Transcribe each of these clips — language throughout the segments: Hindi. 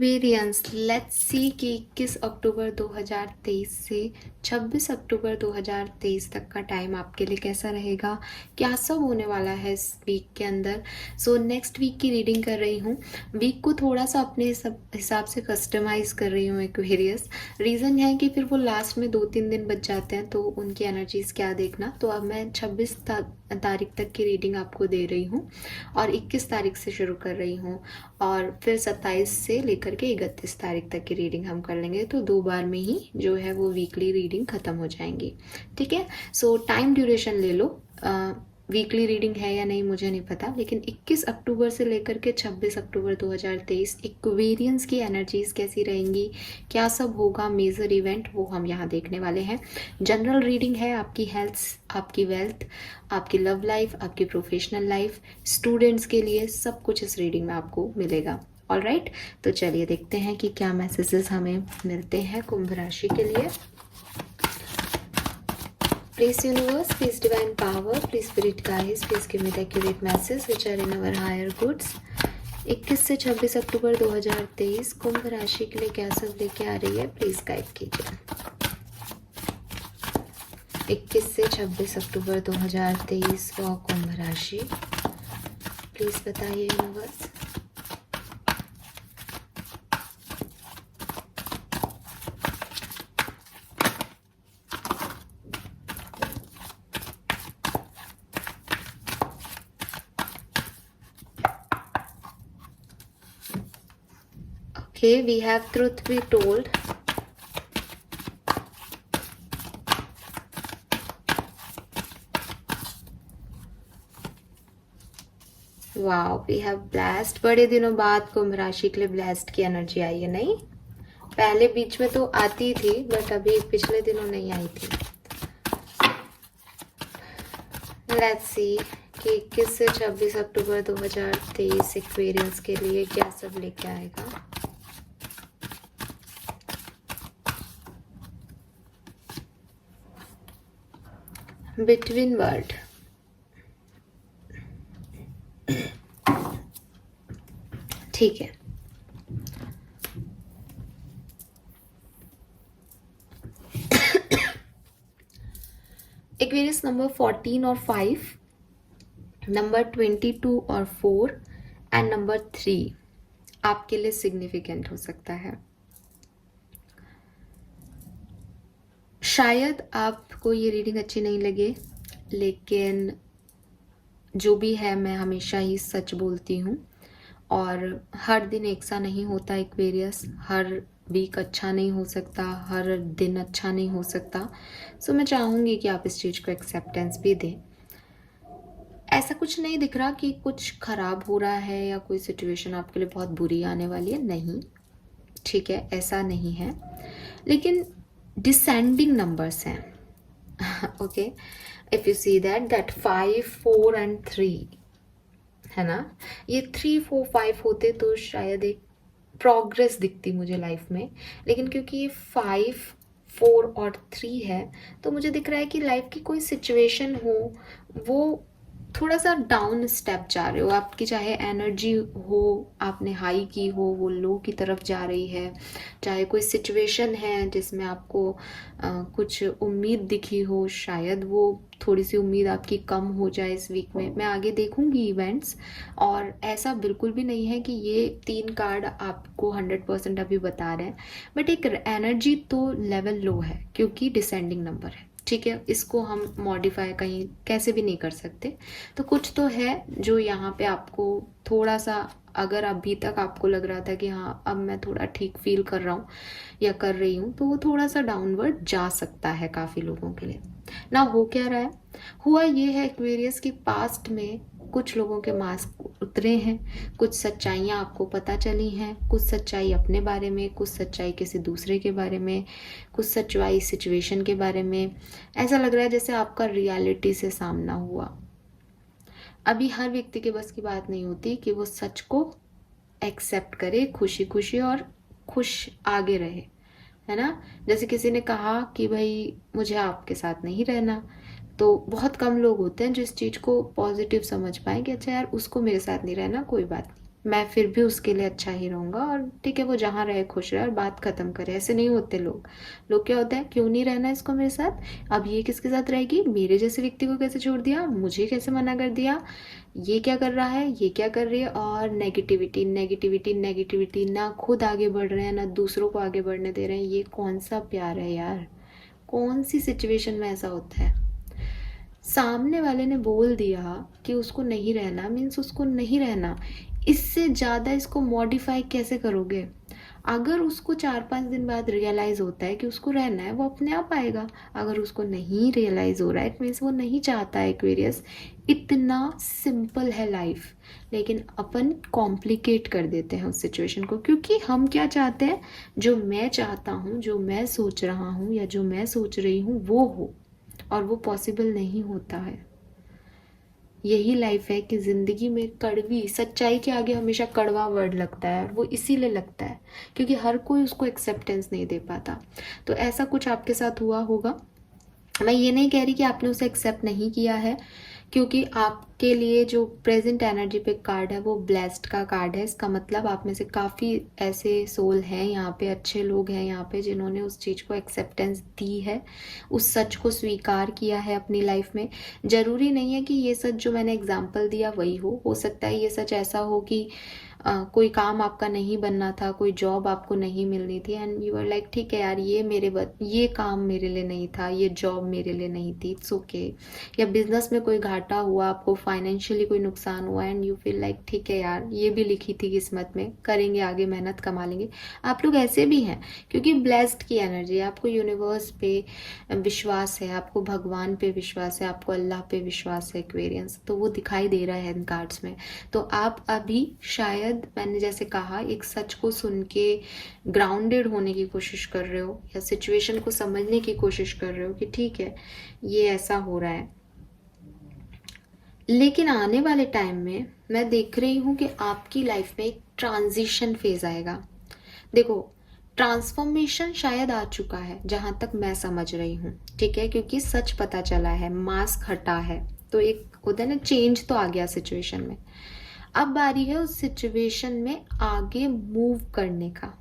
एक्वेरियंस, लेट्स सी कि 21 अक्टूबर 2023 से 26 अक्टूबर 2023 तक का टाइम आपके लिए कैसा रहेगा, क्या सब होने वाला है इस वीक के अंदर। सो नेक्स्ट वीक की रीडिंग कर रही हूँ। वीक को थोड़ा सा अपने हिसाब से कस्टमाइज़ कर रही हूँ एक्वेरियस। रीज़न है कि फिर वो लास्ट में 2-3 दिन बच जाते हैं, तो उनकी एनर्जीज़ क्या देखना। तो अब मैं 26 तारीख तक की रीडिंग आपको दे रही हूँ और 21 तारीख से शुरू कर रही हूँ और फिर 27 से लेकर के 31 तारीख तक की रीडिंग हम कर लेंगे। तो 2 बार में ही जो है वो वीकली रीडिंग ख़त्म हो जाएंगी। ठीक है, सो टाइम ड्यूरेशन ले लो। वीकली रीडिंग है या नहीं मुझे नहीं पता, लेकिन 21 अक्टूबर से लेकर के 26 अक्टूबर 2023 एक्वेरियंस की एनर्जीज़ कैसी रहेंगी, क्या सब होगा, मेजर इवेंट, वो हम यहाँ देखने वाले हैं। जनरल रीडिंग है आपकी हेल्थ, आपकी वेल्थ, आपकी लव लाइफ, आपकी प्रोफेशनल लाइफ, स्टूडेंट्स के लिए सब कुछ इस रीडिंग में आपको मिलेगा। ऑलराइट, तो चलिए देखते हैं कि क्या मैसेजेस हमें मिलते हैं कुंभ राशि के लिए। Please universe, please divine power, please spirit guides, please give me the accurate message which are in our higher goods। 21 से 26 अक्टूबर 2023 कुंभ राशि के लिए क्या सब लेके आ रही है, प्लीज गाइड कीजिए। 21 से 26 अक्टूबर 2023 फॉर कुंभ राशि, प्लीज बताइए universe. Okay, we have truth be told. Wow, we have blast. बड़े दिनों बाद कुंभ राशि के लिए ब्लास्ट की एनर्जी आई है, नहीं? पहले बीच में तो आती थी, बट अभी पिछले दिनों नहीं आई थी। लेट्स सी कि 21 से 26 अक्टूबर 2023 एक्वेरियंस के लिए क्या सब लेके आएगा। बिटवीन वर्ड, ठीक है। एक्वेरियस नंबर 14 और 5, नंबर 22 और 4 एंड नंबर 3 आपके लिए सिग्निफिकेंट हो सकता है। शायद आपको ये रीडिंग अच्छी नहीं लगे, लेकिन जो भी है मैं हमेशा ही सच बोलती हूँ और हर दिन एक सा नहीं होता एक्वेरियस, हर वीक अच्छा नहीं हो सकता, हर दिन अच्छा नहीं हो सकता। सो मैं चाहूँगी कि आप इस चीज़ को एक्सेप्टेंस भी दें। ऐसा कुछ नहीं दिख रहा कि कुछ ख़राब हो रहा है या कोई सिचुएशन आपके लिए बहुत बुरी आने वाली है, नहीं, ठीक है, ऐसा नहीं है। लेकिन डिसेंडिंग नंबर्स हैं। Okay, if you see that 5, 4 and 3 है ना, ये 3, 4, 5 होते तो शायद एक प्रोग्रेस दिखती मुझे लाइफ में, लेकिन क्योंकि ये 5, 4 और 3 है तो मुझे दिख रहा है कि लाइफ की कोई सिचुएशन हो वो थोड़ा सा डाउन स्टेप जा रहे हो आपकी, चाहे एनर्जी हो आपने हाई की हो वो लो की तरफ जा रही है, चाहे कोई सिचुएशन है जिसमें आपको कुछ उम्मीद दिखी हो, शायद वो थोड़ी सी उम्मीद आपकी कम हो जाए इस वीक में। मैं आगे देखूंगी इवेंट्स, और ऐसा बिल्कुल भी नहीं है कि ये 3 कार्ड आपको 100% अभी बता रहे हैं, बट एक एनर्जी तो लेवल लो है क्योंकि डिसेंडिंग नंबर है। ठीक है, इसको हम मॉडिफाई कहीं कैसे भी नहीं कर सकते। तो कुछ तो है जो यहाँ पे आपको थोड़ा सा, अगर अभी तक आपको लग रहा था कि हाँ अब मैं थोड़ा ठीक फील कर रहा हूँ या कर रही हूँ, तो वो थोड़ा सा डाउनवर्ड जा सकता है काफ़ी लोगों के लिए ना। हो क्या रहा है, हुआ ये है एक्वेरियस की पास्ट में कुछ लोगों के मास्क उतरे हैं, कुछ सच्चाइयाँ आपको पता चली हैं, कुछ सच्चाई अपने बारे में, कुछ सच्चाई किसी दूसरे के बारे में, कुछ सच्चाई सिचुएशन के बारे में। ऐसा लग रहा है जैसे आपका रियलिटी से सामना हुआ। अभी हर व्यक्ति के बस की बात नहीं होती कि वो सच को एक्सेप्ट करे खुशी खुशी और खुश आगे रहे, है ना। जैसे किसी ने कहा कि भाई मुझे आपके साथ नहीं रहना, तो बहुत कम लोग होते हैं जो इस चीज़ को पॉजिटिव समझ पाए कि अच्छा यार उसको मेरे साथ नहीं रहना, कोई बात नहीं, मैं फिर भी उसके लिए अच्छा ही रहूँगा, और ठीक है वो जहाँ रहे खुश रहे और बात ख़त्म करे। ऐसे नहीं होते लोग। लोग क्या होता है, क्यों नहीं रहना इसको मेरे साथ, अब ये किसके साथ रहेगी, मेरे जैसे व्यक्ति को कैसे छोड़ दिया, मुझे कैसे मना कर दिया, ये क्या कर रहा है, ये क्या कर रही है, और नेगेटिविटी नेगेटिविटी नेगेटिविटी। ना खुद आगे बढ़ रहे हैं ना दूसरों को आगे बढ़ने दे रहे हैं। ये कौन सा प्यार है यार, कौन सी सिचुएशन में ऐसा होता है। सामने वाले ने बोल दिया कि उसको नहीं रहना, मीन्स उसको नहीं रहना। इससे ज़्यादा इसको मॉडिफाई कैसे करोगे। अगर उसको 4-5 दिन बाद रियलाइज़ होता है कि उसको रहना है, वो अपने आप आएगा। अगर उसको नहीं रियलाइज़ हो रहा है, इट मीन्स वो नहीं चाहता है। एक्वेरियस, इतना सिंपल है लाइफ, लेकिन अपन कॉम्प्लिकेट कर देते हैं उस सिचुएशन को, क्योंकि हम क्या चाहते हैं, जो मैं चाहता हूँ, जो मैं सोच रहा हूँ या जो मैं सोच रही हूँ वो हो, और वो पॉसिबल नहीं होता है। यही लाइफ है कि ज़िंदगी में कड़वी सच्चाई के आगे हमेशा कड़वा वर्ड लगता है, और वो इसीलिए लगता है क्योंकि हर कोई उसको एक्सेप्टेंस नहीं दे पाता। तो ऐसा कुछ आपके साथ हुआ होगा। मैं ये नहीं कह रही कि आपने उसे एक्सेप्ट नहीं किया है, क्योंकि आपके लिए जो प्रेजेंट एनर्जी पे कार्ड है वो ब्लेस्ड का कार्ड है। इसका मतलब आप में से काफ़ी ऐसे सोल हैं यहाँ पे, अच्छे लोग हैं यहाँ पे, जिन्होंने उस चीज़ को एक्सेप्टेंस दी है, उस सच को स्वीकार किया है अपनी लाइफ में। ज़रूरी नहीं है कि ये सच जो मैंने एग्जाम्पल दिया वही हो सकता है ये सच ऐसा हो कि कोई काम आपका नहीं बनना था, कोई जॉब आपको नहीं मिलनी थी, एंड यू आर लाइक ठीक है यार, ये काम मेरे लिए नहीं था, ये जॉब मेरे लिए नहीं थी, इट्स ओके। या बिजनेस में कोई घाटा हुआ, आपको फाइनेंशियली कोई नुकसान हुआ, एंड यू फील लाइक ठीक है यार, ये भी लिखी थी किस्मत में, करेंगे आगे, मेहनत कमा लेंगे। आप लोग ऐसे भी हैं क्योंकि ब्लेस्ड की एनर्जी है, आपको यूनिवर्स पे विश्वास है, आपको भगवान पे विश्वास है, आपको अल्लाह पे विश्वास है एक्वेरियंस, तो वो दिखाई दे रहा है इन कार्ड्स में। तो आप अभी शायद मैंने जैसे कहा एक सच को सुन के ग्राउंडेड होने की कोशिश कर रहे हो, या सिचुएशन को समझने की कोशिश कर रहे हो कि ठीक है ये ऐसा हो रहा है। लेकिन आने वाले टाइम में मैं देख रही हूँ कि आपकी लाइफ में एक ट्रांजिशन फेज आएगा। देखो, ट्रांसफॉर्मेशन शायद आ चुका है जहां तक मैं समझ रही हूँ, ठीक है, क्योंकि सच पता चला है, मास्क हटा है, तो एक होता है ना चेंज तो आ गया सिचुएशन में। अब बारी है उस सिचुएशन में आगे मूव करने का।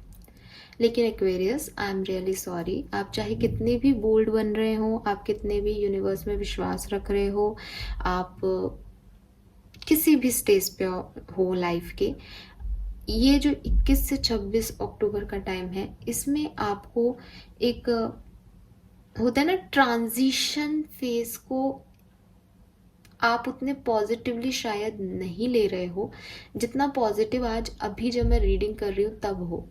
लेकिन Aquarius, I am really sorry, आप चाहे कितने भी बोल्ड बन रहे हो, आप कितने भी यूनिवर्स में विश्वास रख रहे हो, आप किसी भी स्टेज पे हो लाइफ के, ये जो 21 से 26 अक्टूबर का टाइम है, इसमें आपको एक होता है ना ट्रांजिशन फेज को आप उतने पॉजिटिवली शायद नहीं ले रहे हो जितना पॉजिटिव आज अभी जब मैं रीडिंग कर रही हूँ तब हो,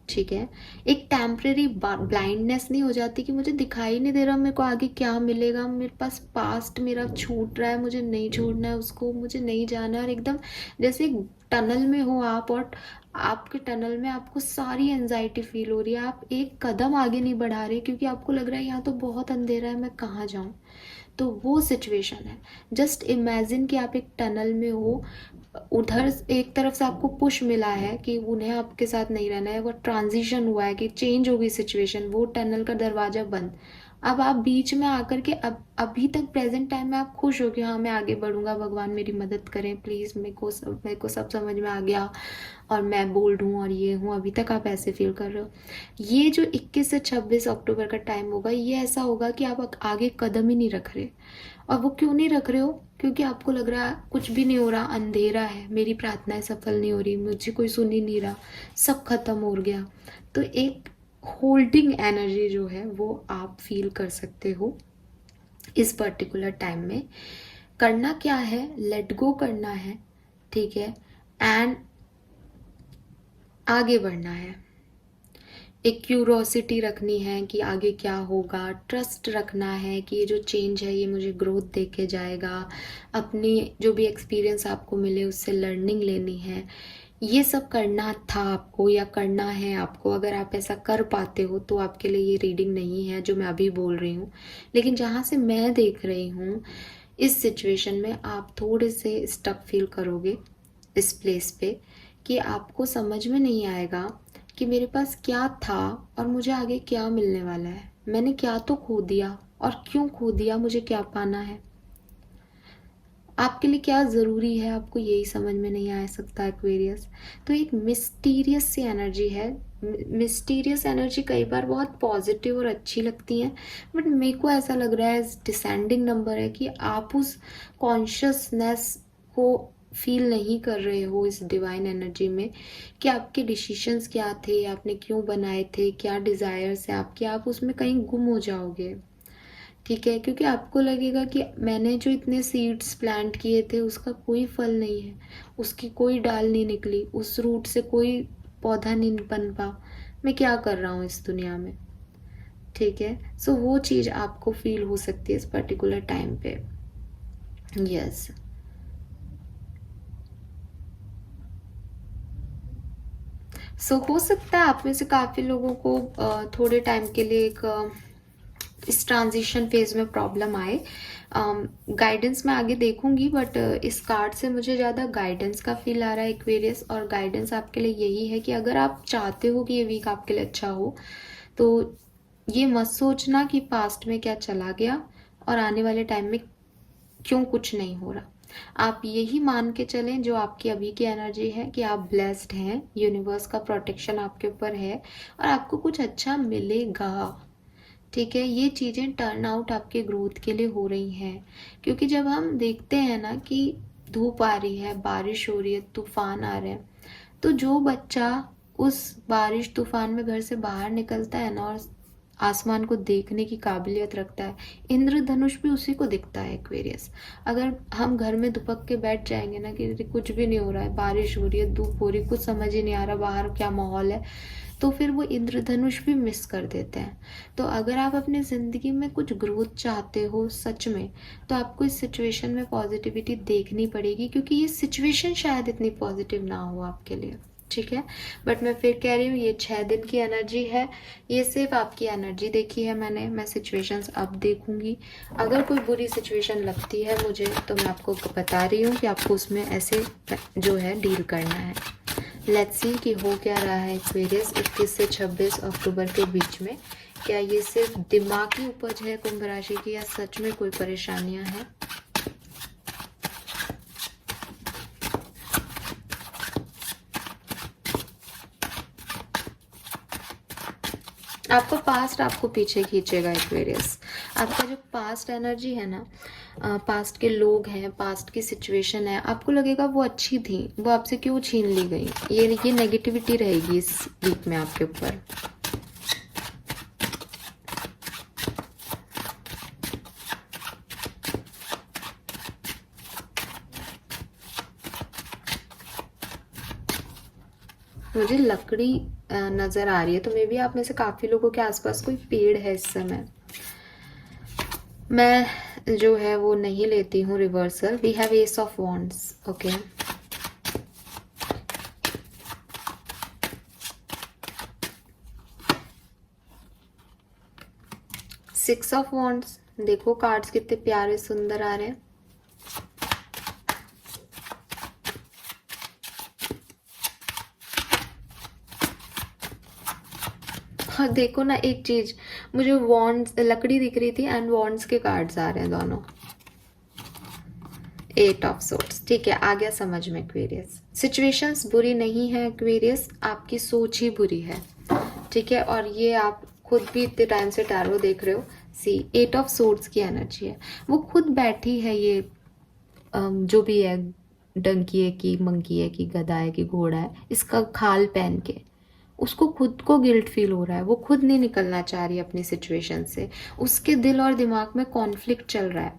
ठीक है। एक टेम्परेरी ब्लाइंडनेस नहीं हो जाती कि मुझे दिखाई नहीं दे रहा मेरे को आगे क्या मिलेगा, मेरे पास पास्ट मेरा छूट रहा है, मुझे नहीं छोड़ना है उसको, मुझे नहीं जाना है, और एकदम जैसे एक टनल में हो आप, और आपके टनल में आपको सारी एंजाइटी फील हो रही है, आप एक कदम आगे नहीं बढ़ा रहे क्योंकि आपको लग रहा है यहाँ तो बहुत अंधेरा है, मैं कहाँ जाऊँ। तो वो सिचुएशन है। जस्ट इमेजिन कि आप एक टनल में हो, उधर एक तरफ से आपको पुश मिला है कि उन्हें आपके साथ नहीं रहना है, वो ट्रांजिशन हुआ है कि चेंज हो गई सिचुएशन, वो टनल का दरवाजा बंद। अब आप बीच में आकर के अब अभी तक प्रेजेंट टाइम में आप खुश हो कि हाँ मैं आगे बढ़ूंगा, भगवान मेरी मदद करें प्लीज़, मेरे को सब समझ में आ गया और मैं बोल्ड हूँ और ये हूँ, अभी तक आप ऐसे फील कर रहे हो। ये जो 21 से 26 अक्टूबर का टाइम होगा, ये ऐसा होगा कि आप आगे कदम ही नहीं रख रहे। और वो क्यों नहीं रख रहे हो, क्योंकि आपको लग रहा है कुछ भी नहीं हो रहा, अंधेरा है, मेरी प्रार्थनाएं सफल नहीं हो रही, मुझे कोई सुन ही नहीं रहा, सब खत्म हो गया। तो एक होल्डिंग एनर्जी जो है वो आप फील कर सकते हो इस पर्टिकुलर टाइम में। करना क्या है, लेट गो करना है, ठीक है, एंड आगे बढ़ना है। एक क्यूरोसिटी रखनी है कि आगे क्या होगा, ट्रस्ट रखना है कि ये जो चेंज है ये मुझे ग्रोथ दे के जाएगा, अपनी जो भी एक्सपीरियंस आपको मिले उससे लर्निंग लेनी है। ये सब करना था आपको या करना है आपको। अगर आप ऐसा कर पाते हो तो आपके लिए ये रीडिंग नहीं है जो मैं अभी बोल रही हूँ। लेकिन जहाँ से मैं देख रही हूँ इस सिचुएशन में आप थोड़े से स्टक फील करोगे इस प्लेस पे, कि आपको समझ में नहीं आएगा कि मेरे पास क्या था और मुझे आगे क्या मिलने वाला है। मैंने क्या तो खो दिया, और क्यों खो दिया, मुझे क्या पाना है। आपके लिए क्या ज़रूरी है आपको यही समझ में नहीं आ सकता एक्वेरियस। तो एक मिस्टीरियस सी एनर्जी है। मिस्टीरियस एनर्जी कई बार बहुत पॉजिटिव और अच्छी लगती है, बट मेरे को ऐसा लग रहा है डिसेंडिंग नंबर है कि आप उस कॉन्शियसनेस को फील नहीं कर रहे हो इस डिवाइन एनर्जी में, कि आपके डिसीशंस क्या थे, आपने क्यों बनाए थे, क्या डिज़ायर्स हैं आपके, आप उसमें कहीं गुम हो जाओगे। ठीक है, क्योंकि आपको लगेगा कि मैंने जो इतने सीड्स प्लांट किए थे उसका कोई फल नहीं है, उसकी कोई डाल नहीं निकली, उस रूट से कोई पौधा नहीं पनपा, मैं क्या कर रहा हूँ इस दुनिया में। ठीक है, सो वो चीज़ आपको फील हो सकती है इस पर्टिकुलर टाइम पे। यस, सो हो सकता है आप में से काफ़ी लोगों को थोड़े टाइम के लिए एक इस ट्रांजिशन फेज में प्रॉब्लम आए। गाइडेंस मैं आगे देखूंगी, बट इस कार्ड से मुझे ज़्यादा गाइडेंस का फील आ रहा है एक्वेरियस। और गाइडेंस आपके लिए यही है कि अगर आप चाहते हो कि ये वीक आपके लिए अच्छा हो, तो ये मत सोचना कि पास्ट में क्या चला गया और आने वाले टाइम में क्यों कुछ नहीं हो रहा। आप यही मान के चलें जो आपकी अभी की एनर्जी है, कि आप ब्लेस्ड हैं, यूनिवर्स का प्रोटेक्शन आपके ऊपर है और आपको कुछ अच्छा मिलेगा। ठीक है, ये चीज़ें टर्न आउट आपके ग्रोथ के लिए हो रही हैं। क्योंकि जब हम देखते हैं ना कि धूप आ रही है, बारिश हो रही है, तूफान आ रहे हैं, तो जो बच्चा उस बारिश तूफान में घर से बाहर निकलता है ना और आसमान को देखने की काबिलियत रखता है, इंद्रधनुष भी उसी को दिखता है एक्वेरियस। अगर हम घर में दुपक के बैठ जाएंगे ना कि कुछ भी नहीं हो रहा है, बारिश हो रही है, धूप हो रही है, कुछ समझ ही नहीं आ रहा बाहर क्या माहौल है, तो फिर वो इंद्रधनुष भी मिस कर देते हैं। तो अगर आप अपनी ज़िंदगी में कुछ ग्रोथ चाहते हो सच में, तो आपको इस सिचुएशन में पॉजिटिविटी देखनी पड़ेगी, क्योंकि ये सिचुएशन शायद इतनी पॉजिटिव ना हो आपके लिए। ठीक है, बट मैं फिर कह रही हूँ ये 6 दिन की एनर्जी है, ये सिर्फ आपकी एनर्जी देखी है मैंने, मैं सिचुएशंस अब देखूंगी। अगर कोई बुरी सिचुएशन लगती है मुझे तो मैं आपको बता रही हूँ कि आपको उसमें ऐसे जो है डील करना है। लेट्स सी कि हो क्या रहा है एक्वेरियस 21 से 26 अक्टूबर के बीच में। क्या ये सिर्फ दिमागी उपज है कुंभ राशि की, या सच में कोई परेशानियां हैं। आपका पास्ट आपको पीछे खींचेगा एक्वेरियस। आपका जो पास्ट एनर्जी है ना, पास्ट के लोग हैं, पास्ट की सिचुएशन है, आपको लगेगा वो अच्छी थी, वो आपसे क्यों छीन ली गई। ये नेगेटिविटी रहेगी इस वीक में आपके ऊपर। मुझे लकड़ी नजर आ रही है, तो मे बी आप में से काफी लोगों के आसपास कोई पेड़ है इस समय। मैं जो है वो नहीं लेती हूँ reversal. We have ace of wands. Okay, six of wands. देखो कार्ड्स कितने प्यारे सुंदर आ रहे हैं। हाँ देखो ना, एक चीज मुझे वॉन्ड्स लकड़ी दिख रही थी एंड वॉन्ड्स के कार्ड्स आ रहे हैं दोनों। Eight of swords. ठीक है, आ गया समझ में एक्वेरियस। सिचुएशंस बुरी नहीं है एक्वेरियस, आपकी सोच ही बुरी है। ठीक है, और ये आप खुद भी इतने टाइम से टैरो देख रहे हो। सी, एट ऑफ सोर्ड्स की एनर्जी है, वो खुद बैठी है, ये जो भी है, डंकी है कि मंकी है कि गधा है कि घोड़ा है, इसका खाल पहन के उसको खुद को गिल्ट फील हो रहा है। वो खुद नहीं निकलना चाह रही अपनी सिचुएशन से, उसके दिल और दिमाग में कॉन्फ्लिक्ट चल रहा है।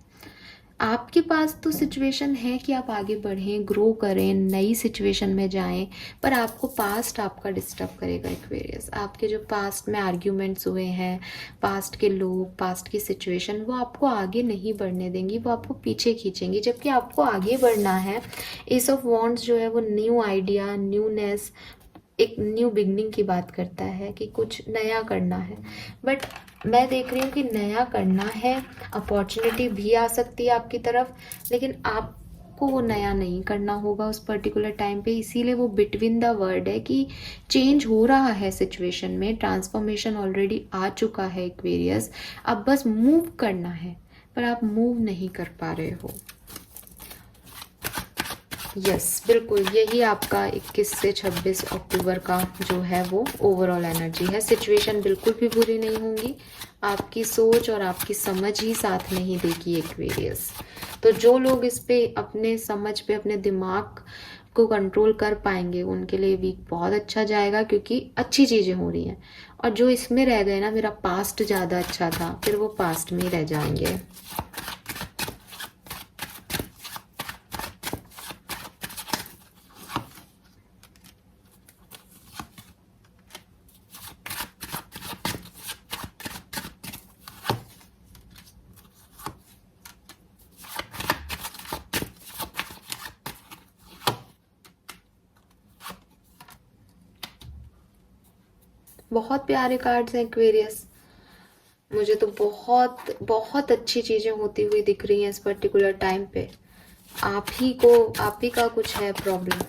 आपके पास तो सिचुएशन है कि आप आगे बढ़ें, ग्रो करें, नई सिचुएशन में जाएं, पर आपको पास्ट आपका डिस्टर्ब करेगा एक्वेरियस। आपके जो पास्ट में आर्ग्यूमेंट्स हुए हैं, पास्ट के लोग, पास्ट की सिचुएशन, वो आपको आगे नहीं बढ़ने देंगी, वो आपको पीछे खींचेंगी। जबकि आपको आगे बढ़ना है। एस ऑफ वॉन्ड्स जो है वो न्यू आइडिया, न्यूनेस, एक न्यू बिगनिंग की बात करता है कि कुछ नया करना है। बट मैं देख रही हूँ कि नया करना है, अपॉर्चुनिटी भी आ सकती है आपकी तरफ, लेकिन आपको वो नया नहीं करना होगा उस पर्टिकुलर टाइम पे। इसीलिए वो बिटवीन द वर्ड है कि चेंज हो रहा है सिचुएशन में, ट्रांसफॉर्मेशन ऑलरेडी आ चुका है एक्वेरियस। अब बस मूव करना है, पर आप मूव नहीं कर पा रहे हो। यस, बिल्कुल यही आपका 21 से 26 अक्टूबर का जो है वो ओवरऑल एनर्जी है। सिचुएशन बिल्कुल भी बुरी नहीं होंगी, आपकी सोच और आपकी समझ ही साथ नहीं देगी एक्वेरियस। तो जो लोग इस पे अपने समझ पे अपने दिमाग को कंट्रोल कर पाएंगे उनके लिए वीक बहुत अच्छा जाएगा, क्योंकि अच्छी चीज़ें हो रही हैं। और जो इसमें रह गए ना, मेरा पास्ट ज़्यादा अच्छा था, फिर वो पास्ट में ही रह जाएंगे। बहुत प्यारे कार्ड्स हैं एक्वेरियस। मुझे तो बहुत बहुत अच्छी चीज़ें होती हुई दिख रही हैं इस पर्टिकुलर टाइम पे। आप ही का कुछ है problem.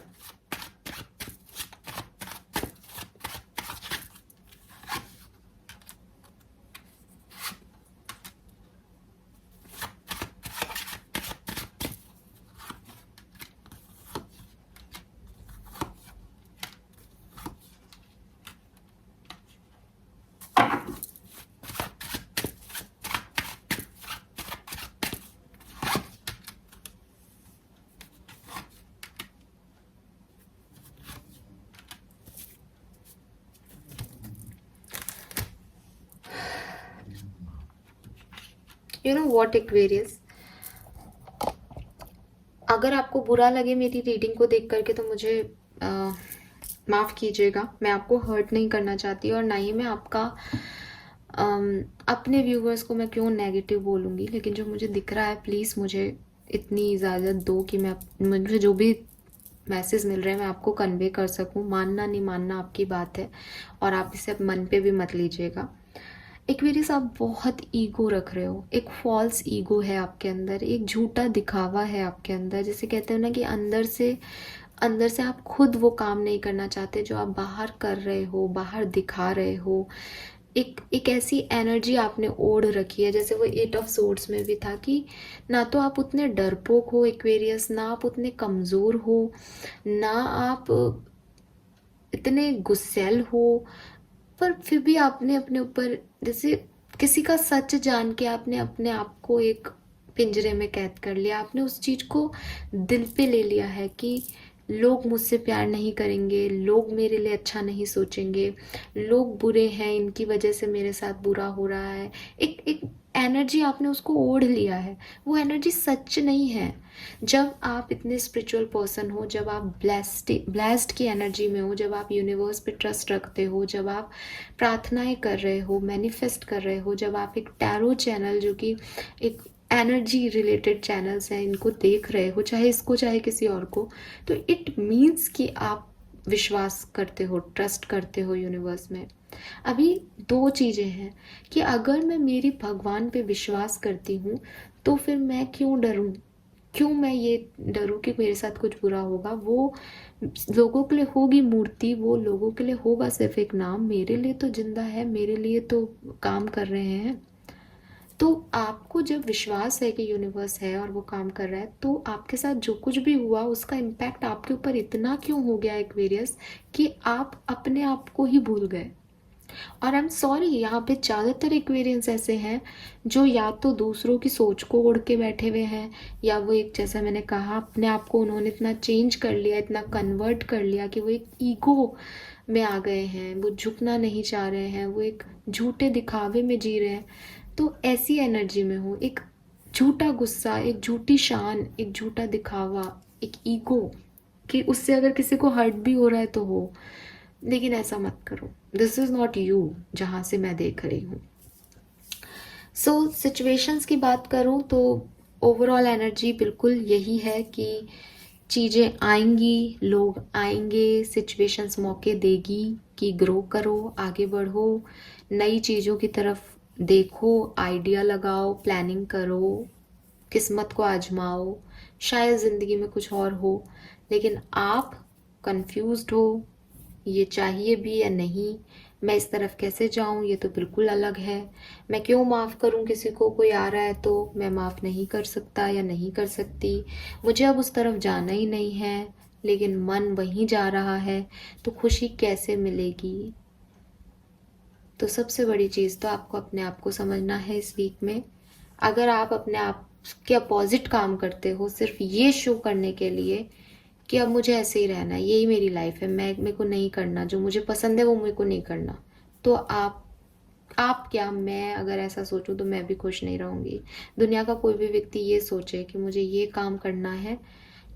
You know what Aquarius, अगर आपको बुरा लगे मेरी रीडिंग को देख करके तो मुझे माफ़ कीजिएगा। मैं आपको हर्ट नहीं करना चाहती और ना ही मैं आपका अपने व्यूवर्स को मैं क्यों नेगेटिव बोलूँगी, लेकिन जो मुझे दिख रहा है प्लीज़ मुझे इतनी इजाज़त दो कि मैं मुझे जो भी मैसेज मिल रहे हैं मैं आपको कन्वे कर सकूं। मानना नहीं मानना आपकी बात है और आप इसे मन पे भी मत लीजिएगा। एक्वेरियस, आप बहुत ईगो रख रहे हो, एक फॉल्स ईगो है आपके अंदर, एक झूठा दिखावा है आपके अंदर। जैसे कहते हो ना कि अंदर से आप खुद वो काम नहीं करना चाहते जो आप बाहर कर रहे हो, बाहर दिखा रहे हो। एक ऐसी एनर्जी आपने ओढ़ रखी है, जैसे वो 8 ऑफ सोर्ड्स में भी था कि ना तो आप उतने डरपोक हो एक्वेरियस, ना आप उतने कमज़ोर हो, ना आप इतने गुस्सैल हो, पर फिर भी आपने अपने ऊपर जैसे किसी का सच जान के आपने अपने आप को एक पिंजरे में कैद कर लिया। आपने उस चीज़ को दिल पे ले लिया है कि लोग मुझसे प्यार नहीं करेंगे, लोग मेरे लिए अच्छा नहीं सोचेंगे, लोग बुरे हैं, इनकी वजह से मेरे साथ बुरा हो रहा है। एक एक एनर्जी आपने उसको ओढ़ लिया है, वो एनर्जी सच नहीं है। जब आप इतने स्पिरिचुअल पर्सन हो, जब आप ब्लेस्ड की एनर्जी में हो, जब आप यूनिवर्स पे ट्रस्ट रखते हो, जब आप प्रार्थनाएं कर रहे हो, मैनिफेस्ट कर रहे हो, जब आप एक टैरो चैनल जो कि एक एनर्जी रिलेटेड चैनल्स हैं इनको देख रहे हो, चाहे इसको चाहे किसी और को, तो इट मीन्स कि आप विश्वास करते हो, ट्रस्ट करते हो यूनिवर्स में। अभी दो चीज़ें हैं कि अगर मैं मेरी भगवान पे विश्वास करती हूँ तो फिर मैं क्यों डरूं, क्यों मैं ये डरूं कि मेरे साथ कुछ बुरा होगा। वो लोगों के लिए होगी मूर्ति, वो लोगों के लिए होगा सिर्फ एक नाम, मेरे लिए तो जिंदा है, मेरे लिए तो काम कर रहे हैं। तो आपको जब विश्वास है कि यूनिवर्स है और वो काम कर रहा है, तो आपके साथ जो कुछ भी हुआ उसका इम्पैक्ट आपके ऊपर इतना क्यों हो गया एक्वेरियस कि आप अपने आप को ही भूल गए। और आई एम सॉरी, यहाँ पे ज़्यादातर एक्वेरियंस ऐसे हैं जो या तो दूसरों की सोच को ओढ़ के बैठे हुए हैं, या वो एक, जैसा मैंने कहा, अपने आप को उन्होंने इतना चेंज कर लिया, इतना कन्वर्ट कर लिया कि वो एक ईगो में आ गए हैं, वो झुकना नहीं चाह रहे हैं, वो एक झूठे दिखावे में जी रहे हैं। तो ऐसी एनर्जी में हो, एक झूठा गुस्सा, एक झूठी शान, एक झूठा दिखावा, एक ईगो कि उससे अगर किसी को हर्ट भी हो रहा है तो हो, लेकिन ऐसा मत करो। दिस इज़ नॉट यू, जहाँ से मैं देख रही हूँ। सो सिचुएशंस की बात करूँ तो ओवरऑल एनर्जी बिल्कुल यही है कि चीज़ें आएंगी, लोग आएंगे, सिचुएशंस मौके देगी कि ग्रो करो, आगे बढ़ो, नई चीज़ों की तरफ देखो, आइडिया लगाओ, प्लानिंग करो, किस्मत को आजमाओ। शायद ज़िंदगी में कुछ और हो, लेकिन आप कंफ्यूज्ड हो, ये चाहिए भी या नहीं, मैं इस तरफ कैसे जाऊं, ये तो बिल्कुल अलग है। मैं क्यों माफ़ करूं किसी को, कोई आ रहा है तो मैं माफ़ नहीं कर सकता या नहीं कर सकती, मुझे अब उस तरफ जाना ही नहीं है, लेकिन मन वहीं जा रहा है, तो खुशी कैसे मिलेगी। तो सबसे बड़ी चीज़ तो आपको अपने आप को समझना है इस वीक में। अगर आप अपने आप के अपोजिट काम करते हो सिर्फ ये शो करने के लिए कि अब मुझे ऐसे ही रहना है, यही मेरी लाइफ है, मैं मेरे को नहीं करना, जो मुझे पसंद है वो मेरे को नहीं करना, तो आप क्या, मैं अगर ऐसा सोचूं तो मैं भी खुश नहीं रहूंगी। दुनिया का कोई भी व्यक्ति ये सोचे कि मुझे ये काम करना है,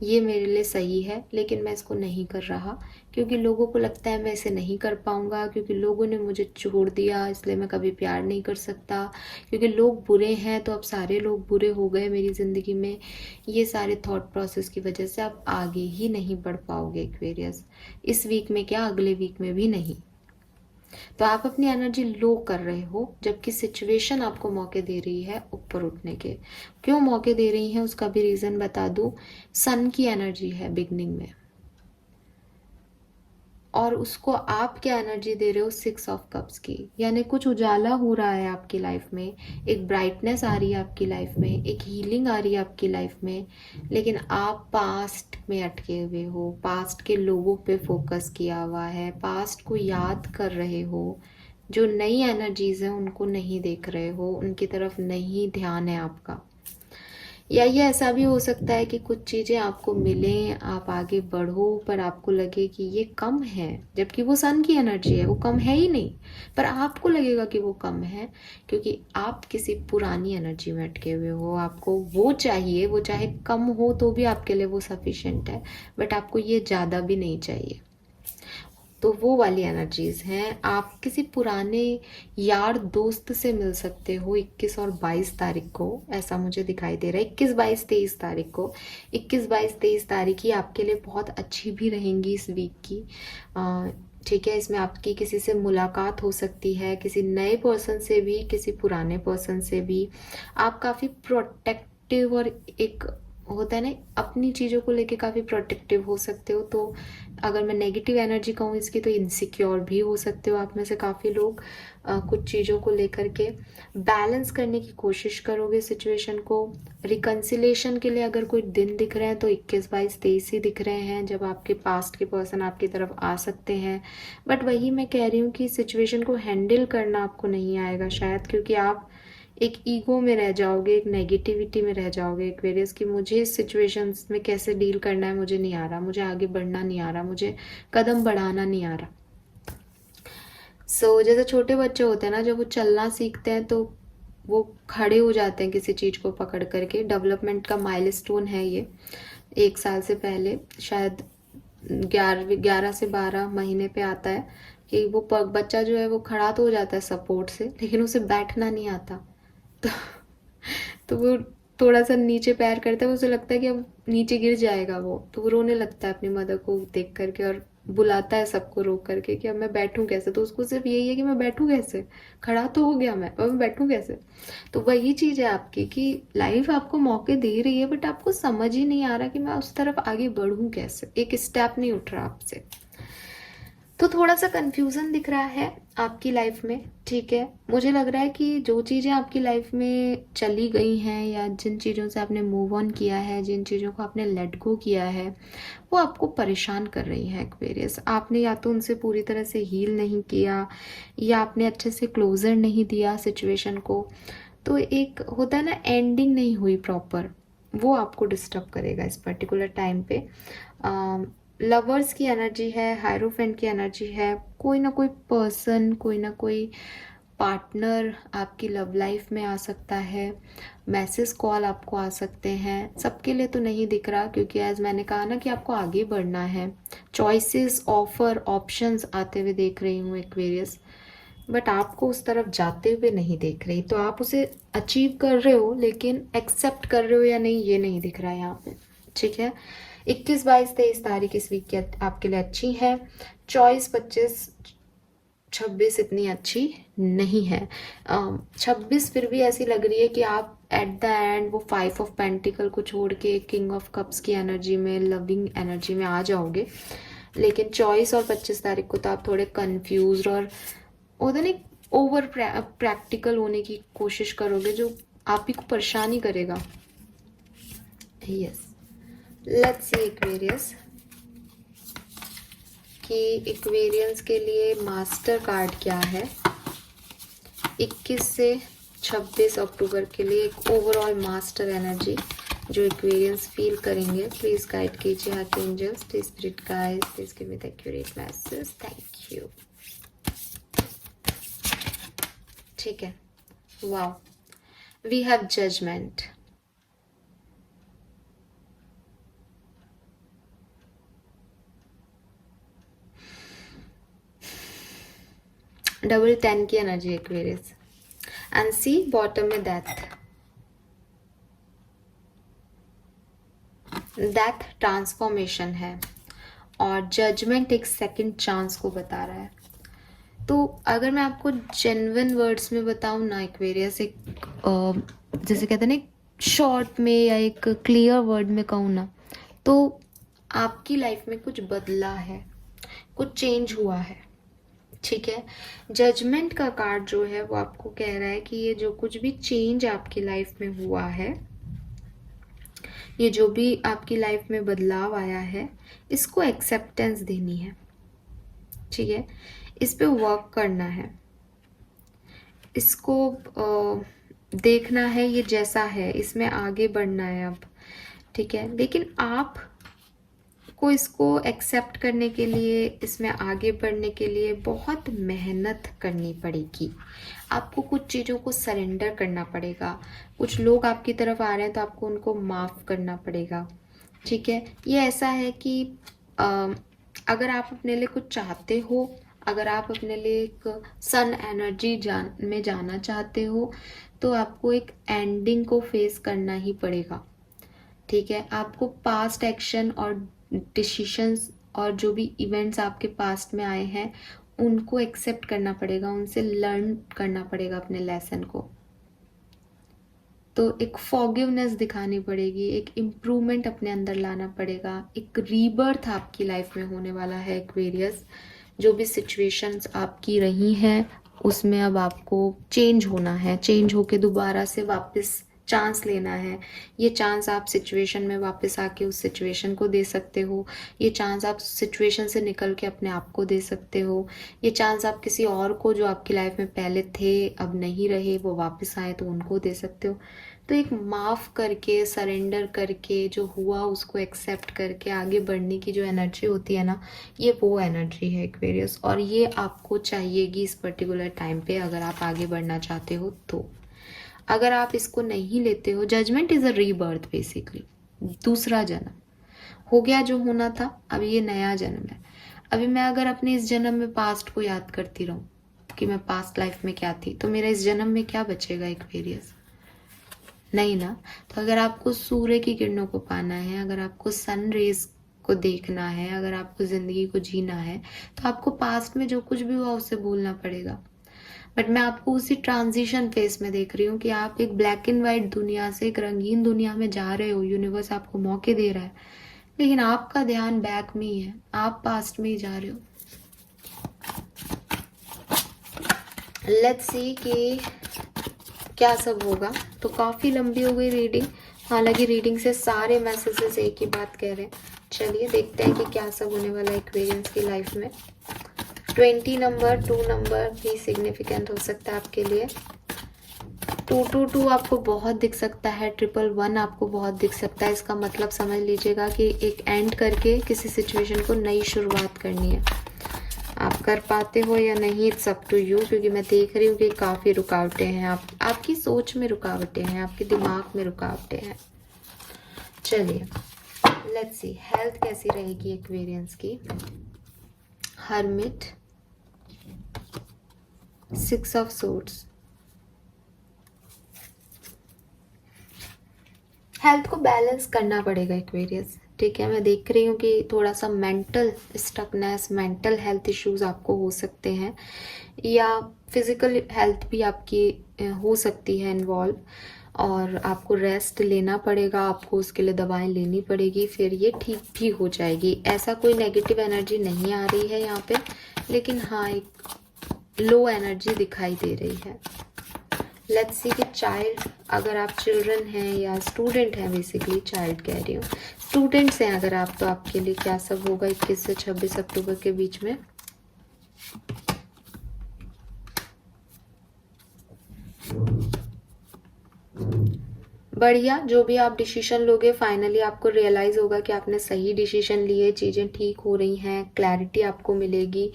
ये मेरे लिए सही है, लेकिन मैं इसको नहीं कर रहा क्योंकि लोगों को लगता है मैं इसे नहीं कर पाऊंगा, क्योंकि लोगों ने मुझे छोड़ दिया इसलिए मैं कभी प्यार नहीं कर सकता, क्योंकि लोग बुरे हैं तो अब सारे लोग बुरे हो गए मेरी ज़िंदगी में। ये सारे थॉट प्रोसेस की वजह से आप आगे ही नहीं बढ़ पाओगे एक्वेरियस, इस वीक में क्या अगले वीक में भी नहीं। तो आप अपनी एनर्जी लो कर रहे हो जबकि सिचुएशन आपको मौके दे रही है ऊपर उठने के। क्यों मौके दे रही है उसका भी रीज़न बता दूं। सन की एनर्जी है बिगनिंग में, और उसको आप क्या एनर्जी दे रहे हो, 6 ऑफ कप्स की, यानी कुछ उजाला हो रहा है आपकी लाइफ में, एक ब्राइटनेस आ रही है आपकी लाइफ में, एक हीलिंग आ रही है आपकी लाइफ में, लेकिन आप पास्ट में अटके हुए हो, पास्ट के लोगों पे फोकस किया हुआ है, पास्ट को याद कर रहे हो, जो नई एनर्जीज हैं उनको नहीं देख रहे हो, उनकी तरफ नहीं ध्यान है आपका। या ये ऐसा भी हो सकता है कि कुछ चीज़ें आपको मिलें, आप आगे बढ़ो, पर आपको लगे कि ये कम है, जबकि वो सन की एनर्जी है, वो कम है ही नहीं, पर आपको लगेगा कि वो कम है क्योंकि आप किसी पुरानी एनर्जी में अटके हुए हो। आपको वो चाहिए, वो चाहे कम हो तो भी आपके लिए वो सफिशिएंट है, बट आपको ये ज़्यादा भी नहीं चाहिए। तो वो वाली एनर्जीज हैं। आप किसी पुराने यार दोस्त से मिल सकते हो 21 और 22 तारीख को, ऐसा मुझे दिखाई दे रहा है। 21, 22, 23 तारीख को, 21, 22, 23 तारीख ही आपके लिए बहुत अच्छी भी रहेंगी इस वीक की। ठीक है, इसमें आपकी किसी से मुलाकात हो सकती है, किसी नए पर्सन से भी, किसी पुराने पर्सन से भी। आप काफ़ी प्रोटेक्टिव और एक होता है ना, अपनी चीज़ों को लेके काफ़ी प्रोटेक्टिव हो सकते हो। तो अगर मैं नेगेटिव एनर्जी कहूँ इसकी, तो इनसिक्योर भी हो सकते हो आप में से काफ़ी लोग। कुछ चीज़ों को लेकर के बैलेंस करने की कोशिश करोगे सिचुएशन को। रिकन्सिलेशन के लिए अगर कोई दिन दिख रहे हैं तो 21, 22, 23 ही दिख रहे हैं जब आपके पास्ट के पर्सन आपकी तरफ आ सकते हैं। बट वही मैं कह रही हूँ कि सिचुएशन को हैंडल करना आपको नहीं आएगा शायद, क्योंकि आप एक ईगो में रह जाओगे, एक नेगेटिविटी में रह जाओगे एक्वेरियस, कि मुझे इस सिचुएशंस में कैसे डील करना है मुझे नहीं आ रहा, मुझे आगे बढ़ना नहीं आ रहा, मुझे कदम बढ़ाना नहीं आ रहा। जैसे छोटे बच्चे होते हैं ना, जब वो चलना सीखते हैं तो वो खड़े हो जाते हैं किसी चीज़ को पकड़ करके। डेवलपमेंट का माइलस्टोन है ये। 1 साल से पहले शायद 11 से 12 महीने पे आता है कि वो बच्चा जो है वो खड़ा तो हो जाता है सपोर्ट से, लेकिन उसे बैठना नहीं आता। तो तो वो थोड़ा सा नीचे पैर करता है, उसे लगता है कि अब नीचे गिर जाएगा वो, तो वो रोने लगता है अपनी मदर को देख करके और बुलाता है सबको रोक करके कि अब मैं बैठूं कैसे। तो उसको सिर्फ यही है कि मैं बैठूं कैसे, खड़ा तो हो गया मैं, अब मैं बैठूं कैसे। तो वही चीज़ है आपकी कि लाइफ आपको मौके दे रही है, बट आपको समझ ही नहीं आ रहा कि मैं उस तरफ आगे बढ़ूं कैसे, एक स्टेप नहीं उठ रहा आपसे। तो थोड़ा सा कंफ्यूजन दिख रहा है आपकी लाइफ में। ठीक है, मुझे लग रहा है कि जो चीज़ें आपकी लाइफ में चली गई हैं या जिन चीज़ों से आपने मूव ऑन किया है, जिन चीज़ों को आपने लेट गो किया है, वो आपको परेशान कर रही हैं एक्वेरियस। आपने या तो उनसे पूरी तरह से हील नहीं किया, या आपने अच्छे से क्लोजर नहीं दिया सिचुएशन को। तो एक होता है ना, एंडिंग नहीं हुई प्रॉपर, वो आपको डिस्टर्ब करेगा इस पर्टिकुलर टाइम पे। लवर्स की एनर्जी है, हायरोफेंट की एनर्जी है, कोई ना कोई पर्सन, कोई ना कोई पार्टनर आपकी लव लाइफ में आ सकता है, मैसेज कॉल आपको आ सकते हैं। सबके लिए तो नहीं दिख रहा क्योंकि एज मैंने कहा ना कि आपको आगे बढ़ना है, चॉइसेस, ऑफर, ऑप्शंस आते हुए देख रही हूँ एक्वेरियस, बट आपको उस तरफ जाते हुए नहीं देख रही। तो आप उसे अचीव कर रहे हो, लेकिन एक्सेप्ट कर रहे हो या नहीं ये नहीं दिख रहा है यहाँ पे। ठीक है, 21, 22, 23 तारीख इस वीक की आपके लिए अच्छी है। चॉइस 25, 26 इतनी अच्छी नहीं है। 26 फिर भी ऐसी लग रही है कि आप एट द एंड वो 5 ऑफ पेंटिकल को छोड़ के किंग ऑफ कप्स की एनर्जी में, लविंग एनर्जी में आ जाओगे। लेकिन 24 और 25 तारीख को तो आप थोड़े कंफ्यूज और उधर नहीं ओवर प्रैक्टिकल होने की कोशिश करोगे, जो आप ही को परेशानी करेगा। यस, लेट्स सी एक्वेरियस कि एक्वेरियंस के लिए मास्टर कार्ड क्या है 21 से 26 अक्टूबर के लिए, एक ओवरऑल मास्टर एनर्जी जो एक्वेरियंस फील करेंगे। प्लीज गाइड कीजिए archangels, please spirit guides, please give me the accurate message, thank you. ठीक है, wow, we have judgement. Double 10 की energy Aquarius and see bottom में डेथ ट्रांसफॉर्मेशन है और जजमेंट एक सेकंड चांस को बता रहा है। तो अगर मैं आपको जेन्युइन वर्ड्स में बताऊं ना एक्वेरियस, एक जैसे कहते हैं ना शॉर्ट में या एक क्लियर वर्ड में कहूँ ना, तो आपकी लाइफ में कुछ बदला है, कुछ चेंज हुआ है। ठीक है, जजमेंट का कार्ड जो है वो आपको कह रहा है कि ये जो कुछ भी चेंज आपकी लाइफ में हुआ है, ये जो भी आपकी लाइफ में बदलाव आया है, इसको एक्सेप्टेंस देनी है। ठीक है, इस पे वर्क करना है, इसको देखना है ये जैसा है, इसमें आगे बढ़ना है अब। ठीक है, लेकिन आप को इसको एक्सेप्ट करने के लिए, इसमें आगे बढ़ने के लिए बहुत मेहनत करनी पड़ेगी। आपको कुछ चीज़ों को सरेंडर करना पड़ेगा। कुछ लोग आपकी तरफ आ रहे हैं तो आपको उनको माफ़ करना पड़ेगा। ठीक है, ये ऐसा है कि अगर आप अपने लिए कुछ चाहते हो, अगर आप अपने लिए एक सन एनर्जी में जाना चाहते हो, तो आपको एक एंडिंग को फेस करना ही पड़ेगा। ठीक है, आपको पास्ट एक्शन और डिसीशंस और जो भी इवेंट्स आपके पास्ट में आए हैं उनको एक्सेप्ट करना पड़ेगा, उनसे लर्न करना पड़ेगा अपने लेसन को। तो एक फॉरगिवनेस दिखानी पड़ेगी, एक इम्प्रूवमेंट अपने अंदर लाना पड़ेगा, एक रीबर्थ आपकी लाइफ में होने वाला है एक्वेरियस। जो भी सिचुएशंस आपकी रही हैं उसमें अब आपको चेंज होना है, चेंज होके दोबारा से वापस चांस लेना है। ये चांस आप सिचुएशन में वापस आके उस सिचुएशन को दे सकते हो, ये चांस आप सिचुएशन से निकल के अपने आप को दे सकते हो, ये चांस आप किसी और को जो आपकी लाइफ में पहले थे अब नहीं रहे वो वापस आए तो उनको दे सकते हो। तो एक माफ़ करके, सरेंडर करके, जो हुआ उसको एक्सेप्ट करके आगे बढ़ने की जो एनर्जी होती है ना, ये वो एनर्जी है एक्वेरियस, और ये आपको चाहिएगी इस पर्टिकुलर टाइम पे अगर आप आगे बढ़ना चाहते हो तो। अगर आप इसको नहीं लेते हो, judgement is a rebirth basically, दूसरा जन्म हो गया जो होना था, अब ये नया जन्म है। अभी मैं अगर अपने इस जन्म में पास्ट को याद करती रहूँ कि मैं पास्ट लाइफ में क्या थी, तो मेरा इस जन्म में क्या बचेगा एक्वेरियस? नहीं ना। तो अगर आपको सूर्य की किरणों को पाना है, अगर आपको सन रेज को देखना है, अगर आपको ज़िंदगी को जीना है, तो आपको पास्ट में जो कुछ भी हुआ उससे भूलना पड़ेगा। बट मैं आपको उसी ट्रांजिशन फेस में देख रही हूँ कि आप एक ब्लैक एंड वाइट दुनिया से एक रंगीन दुनिया में जा रहे हो। यूनिवर्स आपको मौके दे रहा है, लेकिन आपका ध्यान बैक में ही है, आप पास्ट में ही जा रहे हो। लेट्स सी कि क्या सब होगा। तो काफ़ी लंबी हो गई रीडिंग, हालांकि रीडिंग से सारे मैसेजेस एक ही बात कह रहे हैं। चलिए देखते हैं कि क्या सब होने वाला है एक्वेरियंस की लाइफ में। 20 नंबर, 2 नंबर भी सिग्निफिकेंट हो सकता है आपके लिए। 222 आपको बहुत दिख सकता है, 111 आपको बहुत दिख सकता है। इसका मतलब समझ लीजिएगा कि एक एंड करके किसी सिचुएशन को नई शुरुआत करनी है। आप कर पाते हो या नहीं, इट्स अप टू यू, क्योंकि मैं देख रही हूँ कि काफ़ी रुकावटें हैं, आपकी सोच में रुकावटें हैं, आपके दिमाग में रुकावटें हैं। चलिए लेट्स सी हेल्थ कैसी रहेगी एक्वेरियंस की। Hermit, 6 of swords. हेल्थ को बैलेंस करना पड़ेगा एक्वेरियस, ठीक है, मैं देख रही हूँ कि थोड़ा सा mental stuckness, mental health issues आपको हो सकते हैं, या फिजिकल हेल्थ भी आपकी हो सकती है इन्वॉल्व, और आपको रेस्ट लेना पड़ेगा, आपको उसके लिए दवाएं लेनी पड़ेगी, फिर ये ठीक भी हो जाएगी। ऐसा कोई नेगेटिव एनर्जी नहीं आ रही है यहाँ पे, लेकिन हाँ एक लो एनर्जी दिखाई दे रही है। लेट्स सी कि चाइल्ड, अगर आप चिल्ड्रन हैं या स्टूडेंट हैं, बेसिकली चाइल्ड कह रही हूँ, स्टूडेंट्स हैं अगर आप, तो आपके लिए क्या सब होगा 21 से 26 अक्टूबर के बीच में। बढ़िया, जो भी आप डिसीजन लोगे फाइनली आपको रियलाइज होगा कि आपने सही डिसीजन लिए, चीज़ें ठीक हो रही हैं, क्लैरिटी आपको मिलेगी।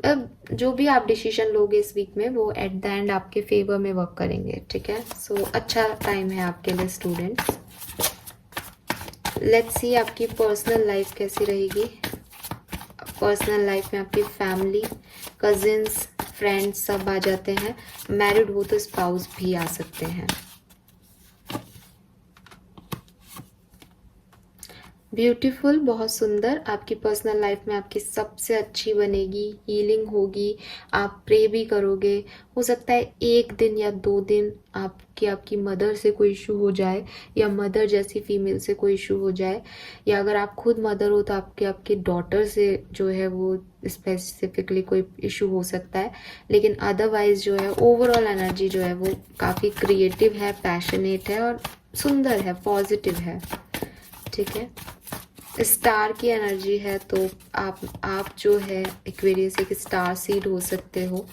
अब जो भी आप डिसीजन लोगे इस वीक में, वो एट द एंड आपके फेवर में वर्क करेंगे। ठीक है, सो अच्छा टाइम है आपके लिए स्टूडेंट्स। लेट्स सी आपकी पर्सनल लाइफ कैसी रहेगी। पर्सनल लाइफ में आपकी फैमिली, कजिन्स, फ्रेंड्स सब आ जाते हैं। मैरिड हो तो स्पाउस भी आ सकते हैं। ब्यूटीफुल, बहुत सुंदर। आपकी पर्सनल लाइफ में आपकी सबसे अच्छी बनेगी, हीलिंग होगी, आप प्रे भी करोगे। हो सकता है एक दिन या 2 दिन आपकी मदर से कोई इशू हो जाए, या मदर जैसी फीमेल से कोई इशू हो जाए, या अगर आप खुद मदर हो तो आपकी डॉटर से जो है वो स्पेसिफिकली कोई इशू हो सकता है। लेकिन अदरवाइज जो है ओवरऑल एनर्जी जो है वो काफ़ी क्रिएटिव है, पैशनेट है और सुंदर है, पॉजिटिव है। ठीक है, स्टार की एनर्जी है, तो आप जो है एक्वेरियस एक स्टार सीड हो सकते हो।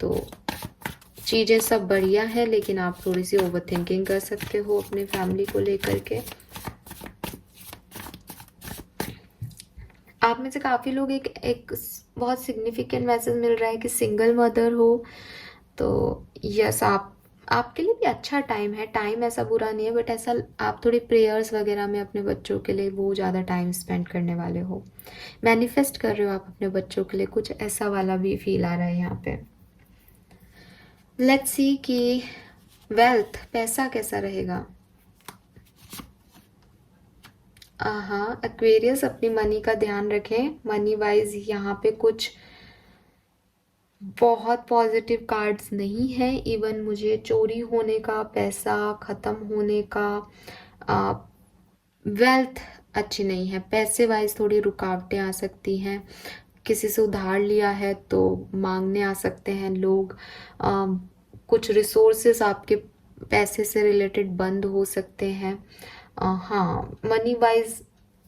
तो चीज़ें सब बढ़िया है, लेकिन आप थोड़ी सी ओवर थिंकिंग कर सकते हो अपनी फैमिली को लेकर के। आप में से काफ़ी लोग एक बहुत सिग्निफिकेंट मैसेज मिल रहा है कि सिंगल मदर हो, तो यस आपके लिए भी अच्छा टाइम है। टाइम ऐसा बुरा नहीं है, बट ऐसा आप थोड़ी प्रेयर्स वगैरह में अपने बच्चों के लिए वो ज़्यादा टाइम स्पेंड करने वाले हो, मैनिफेस्ट कर रहे हो आप अपने बच्चों के लिए, कुछ ऐसा वाला भी फील आ रहा है यहाँ पे। लेट्स सी कि वेल्थ, पैसा कैसा रहेगा। हाँ, एक्वेरियस अपनी मनी का ध्यान रखें। मनी वाइज यहाँ पे कुछ बहुत पॉजिटिव कार्ड्स नहीं है। इवन मुझे चोरी होने का, पैसा ख़त्म होने का, वेल्थ अच्छी नहीं है। पैसे वाइज थोड़ी रुकावटें आ सकती हैं। किसी से उधार लिया है तो मांगने आ सकते हैं लोग। कुछ रिसोर्सेस आपके पैसे से रिलेटेड बंद हो सकते हैं। हाँ, मनी वाइज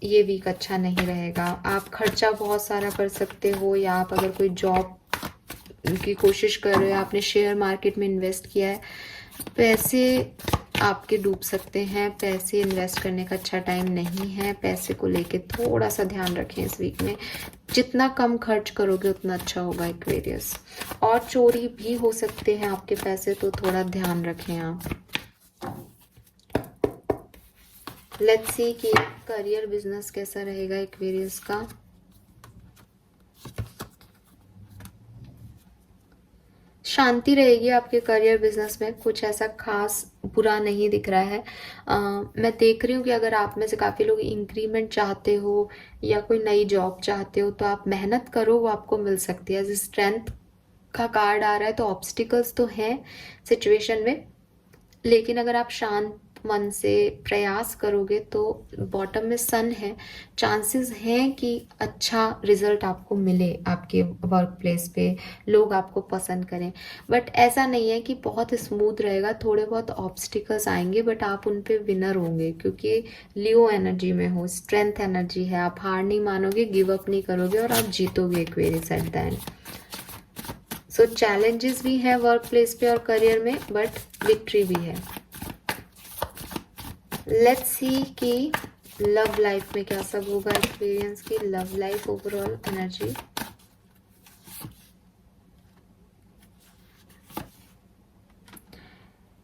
ये वीक अच्छा नहीं रहेगा। आप खर्चा बहुत सारा कर सकते हो, या आप अगर कोई जॉब की कोशिश कर रहे हो, आपने शेयर मार्केट में इन्वेस्ट किया है, पैसे आपके डूब सकते हैं। पैसे इन्वेस्ट करने का अच्छा टाइम नहीं है। पैसे को लेके थोड़ा सा ध्यान रखें इस वीक में। जितना कम खर्च करोगे उतना अच्छा होगा एक्वेरियस। और चोरी भी हो सकते हैं आपके पैसे, तो थोड़ा ध्यान रखें आप। लेट्स सी कि करियर बिजनेस कैसा रहेगा एक्वेरियस का। शांति रहेगी आपके करियर बिजनेस में, कुछ ऐसा खास बुरा नहीं दिख रहा है। मैं देख रही हूँ कि अगर आप में से काफ़ी लोग इंक्रीमेंट चाहते हो या कोई नई जॉब चाहते हो, तो आप मेहनत करो, वो आपको मिल सकती है। स्ट्रेंथ का कार्ड आ रहा है, तो ऑब्स्टिकल्स तो हैं सिचुएशन में, लेकिन अगर आप शांत मन से प्रयास करोगे तो बॉटम में सन है, चांसेस हैं कि अच्छा रिजल्ट आपको मिले आपके वर्क प्लेस पे, लोग आपको पसंद करें। बट ऐसा नहीं है कि बहुत स्मूथ रहेगा, थोड़े बहुत ऑब्स्टिकल्स आएंगे, बट आप उन पे विनर होंगे, क्योंकि लियो एनर्जी में हो, स्ट्रेंथ एनर्जी है। आप हार नहीं मानोगे, गिव अप नहीं करोगे, और आप जीतोगे Aquarius at the end. So challenges भी हैं वर्क प्लेस पे और करियर में, बट विक्ट्री भी है। लेट्स सी कि लव लाइफ में क्या सब होगा एक्सपीरियंस की। Love life overall energy.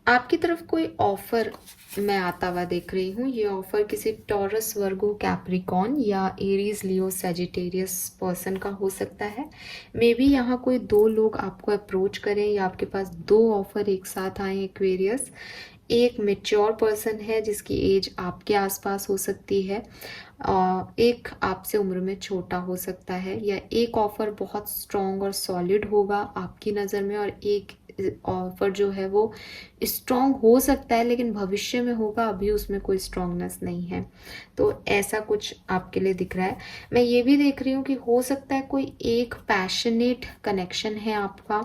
आपकी तरफ कोई ऑफर मैं आता हुआ देख रही हूँ। ये ऑफर किसी टॉरस, वर्गो, कैप्रिकॉन या एरीज, लियो, सेजिटेरियस पर्सन का हो सकता है। मे बी यहाँ कोई 2 लोग आपको अप्रोच करें, या आपके पास 2 ऑफर एक साथ आए एक्वेरियस। एक मैच्योर पर्सन है जिसकी एज आपके आसपास हो सकती है, एक आपसे उम्र में छोटा हो सकता है, या एक ऑफ़र बहुत स्ट्रॉन्ग और सॉलिड होगा आपकी नज़र में, और एक ऑफ़र जो है वो स्ट्रॉन्ग हो सकता है लेकिन भविष्य में होगा, अभी उसमें कोई स्ट्रॉन्गनेस नहीं है। तो ऐसा कुछ आपके लिए दिख रहा है। मैं ये भी देख रही हूँ कि हो सकता है कोई एक पैशनेट कनेक्शन है आपका,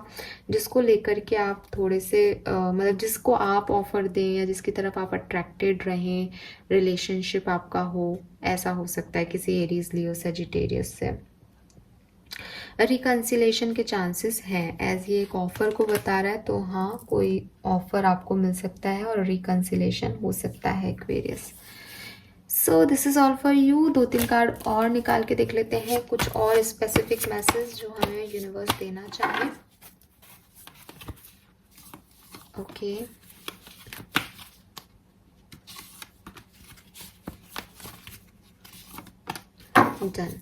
जिसको लेकर के आप थोड़े से मतलब जिसको आप ऑफ़र दें या जिसकी तरफ आप अट्रैक्टेड रहें, रिलेशनशिप आपका हो, ऐसा हो सकता है किसी एरीज लियो सजिटेरियस से। रिकन्सिलेशन के चांसेस हैं, एज ये एक ऑफ़र को बता रहा है, तो हाँ कोई ऑफ़र आपको मिल सकता है और रिकन्सिलेशन हो सकता है Aquarius. So this is all for you. 2-3 card और निकाल के देख लेते हैं, कुछ और स्पेसिफिक मैसेज जो हमें यूनिवर्स देना चाहे। Okay, done.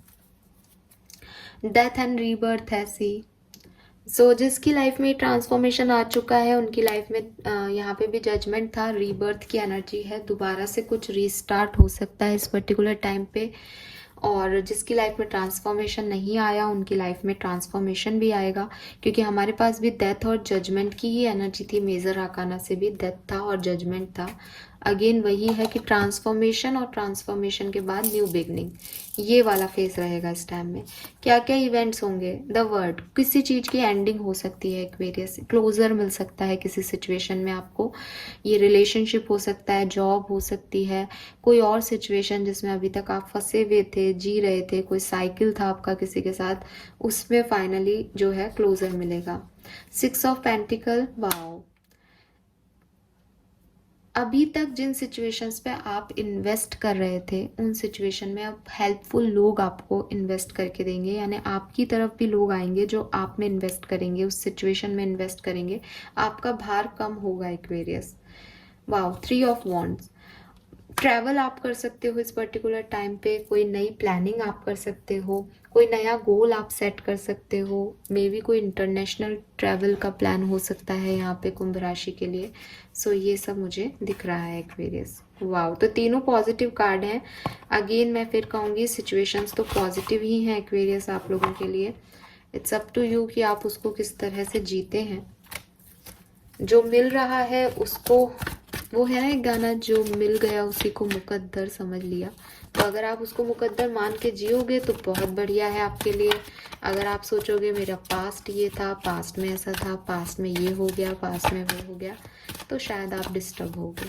Death and rebirth है सी। सो जिसकी लाइफ में ट्रांसफॉर्मेशन आ चुका है उनकी लाइफ में यहाँ पे भी जजमेंट था, रीबर्थ की एनर्जी है, दोबारा से कुछ रीस्टार्ट हो सकता है इस पर्टिकुलर टाइम पे। और जिसकी लाइफ में ट्रांसफॉर्मेशन नहीं आया उनकी लाइफ में ट्रांसफॉर्मेशन भी आएगा, क्योंकि हमारे पास भी डेथ और जजमेंट की ही एनर्जी थी। मेजर आर्काना से भी डेथ था और जजमेंट था। अगेन वही है कि ट्रांसफॉर्मेशन और ट्रांसफॉर्मेशन के बाद न्यू बिगनिंग, ये वाला फेस रहेगा इस टाइम में। क्या क्या इवेंट्स होंगे, द वर्ड, किसी चीज़ की एंडिंग हो सकती है, एक्वेरियस क्लोजर मिल सकता है किसी सिचुएशन में आपको। ये रिलेशनशिप हो सकता है, जॉब हो सकती है, कोई और सिचुएशन जिसमें अभी तक आप फंसे हुए थे, जी रहे थे, कोई साइकिल था आपका किसी के साथ, उसमें फाइनली जो है क्लोजर मिलेगा। 6 ऑफ पेंटिकल, वाओ। अभी तक जिन सिचुएशंस पे आप इन्वेस्ट कर रहे थे उन सिचुएशन में अब हेल्पफुल लोग आपको इन्वेस्ट करके देंगे, यानी आपकी तरफ भी लोग आएंगे जो आप में इन्वेस्ट करेंगे, उस सिचुएशन में इन्वेस्ट करेंगे, आपका भार कम होगा Aquarius. Wow, 3 of wands. Travel आप कर सकते हो इस पर्टिकुलर टाइम पे, कोई नई प्लानिंग आप कर सकते हो, कोई नया गोल आप सेट कर सकते हो, मे बी कोई इंटरनेशनल ट्रैवल का प्लान हो सकता है यहाँ पे कुंभ राशि के लिए। सो ये सब मुझे दिख रहा है एक्वेरियस। वाओ, तो तीनों पॉजिटिव कार्ड हैं। अगेन मैं फिर कहूँगी सिचुएशंस तो पॉजिटिव ही हैं एक्वेरियस आप लोगों के लिए। इट्स अप टू यू कि आप उसको किस तरह से जीते हैं। जो मिल रहा है उसको, वो है ना एक गाना, जो मिल गया उसी को मुकद्दर समझ लिया। तो अगर आप उसको मुकद्दर मान के जियोगे तो बहुत बढ़िया है आपके लिए। अगर आप सोचोगे मेरा पास्ट ये था, पास्ट में ऐसा था, पास्ट में ये हो गया, पास्ट में वो हो गया, तो शायद आप डिस्टर्ब होगे,